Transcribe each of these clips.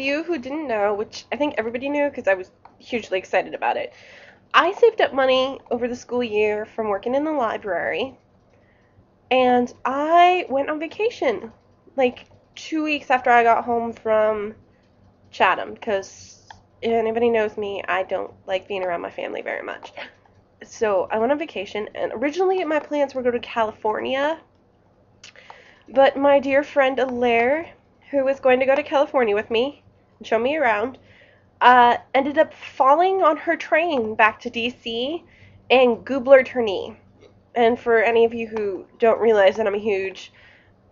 you who didn't know, which I think everybody knew because I was hugely excited about it, I saved up money over the school year from working in the library, and I went on vacation like 2 weeks after I got home from Chatham because if anybody knows me, I don't like being around my family very much. So I went on vacation, and originally my plans were to go to California, but my dear friend Alaire, who was going to go to California with me and show me around, ended up falling on her train back to D.C. and gooblered her knee. And for any of you who don't realize that I'm a huge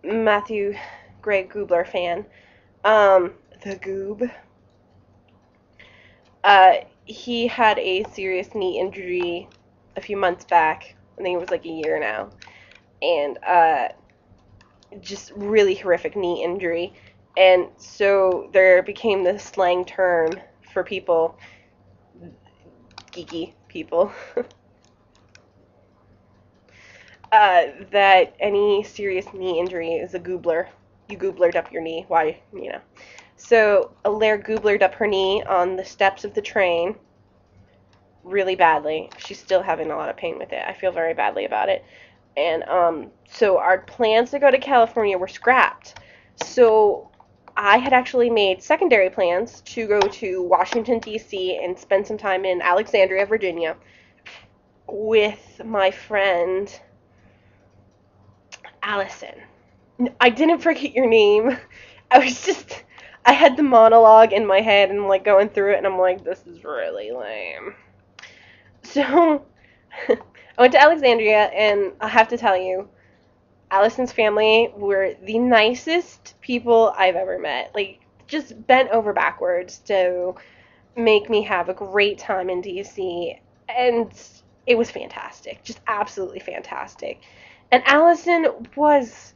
Matthew Gray Goobler fan, the Goob, he had a serious knee injury a few months back. I think it was like a year now. And just really horrific knee injury. And so there became this slang term for people, geeky people, that any serious knee injury is a goobler. You gooblered up your knee. Why, you know. So Alaire gooblered up her knee on the steps of the train really badly. She's still having a lot of pain with it. I feel very badly about it. And so our plans to go to California were scrapped. So I had actually made secondary plans to go to Washington, D.C. and spend some time in Alexandria, Virginia with my friend Allison. I didn't forget your name. I had the monologue in my head and like going through it, and I'm like, this is really lame. So I went to Alexandria, and I have to tell you, Allison's family were the nicest people I've ever met. Like, just bent over backwards to make me have a great time in DC, and it was fantastic. Just absolutely fantastic. And Allison was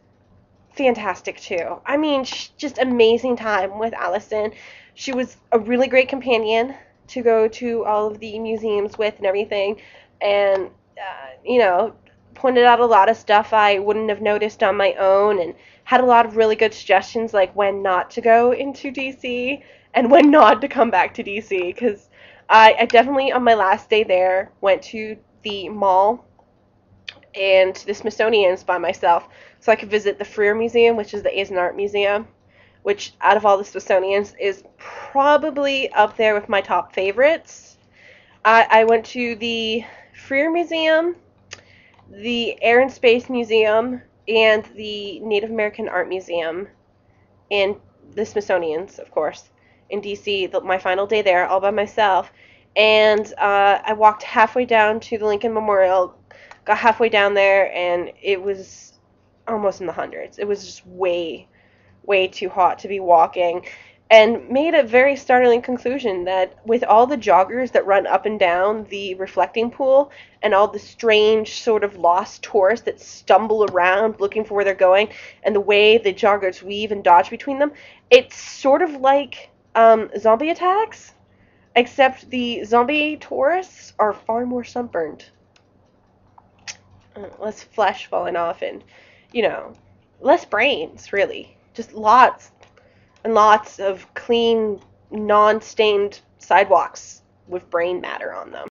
fantastic too. I mean, just amazing time with Allison. She was a really great companion to go to all of the museums with and everything, and you know, pointed out a lot of stuff I wouldn't have noticed on my own, and had a lot of really good suggestions like when not to go into DC and when not to come back to DC, because I definitely on my last day there went to the mall and the Smithsonian's by myself so I could visit the Freer Museum, which is the Asian Art Museum, which out of all the Smithsonian's is probably up there with my top favorites. I went to the Freer Museum, the Air and Space Museum, and the Native American Art Museum, and the Smithsonian's, of course, in D.C. My final day there, all by myself. And I walked halfway down to the Lincoln Memorial, got halfway down there, and it was almost in the hundreds. It was just way, way too hot to be walking, and made a very startling conclusion that with all the joggers that run up and down the reflecting pool and all the strange sort of lost tourists that stumble around looking for where they're going and the way the joggers weave and dodge between them, it's sort of like zombie attacks, except the zombie tourists are far more sunburned. Less flesh falling off and, you know, less brains, really. Just lots and lots of clean, non-stained sidewalks with brain matter on them.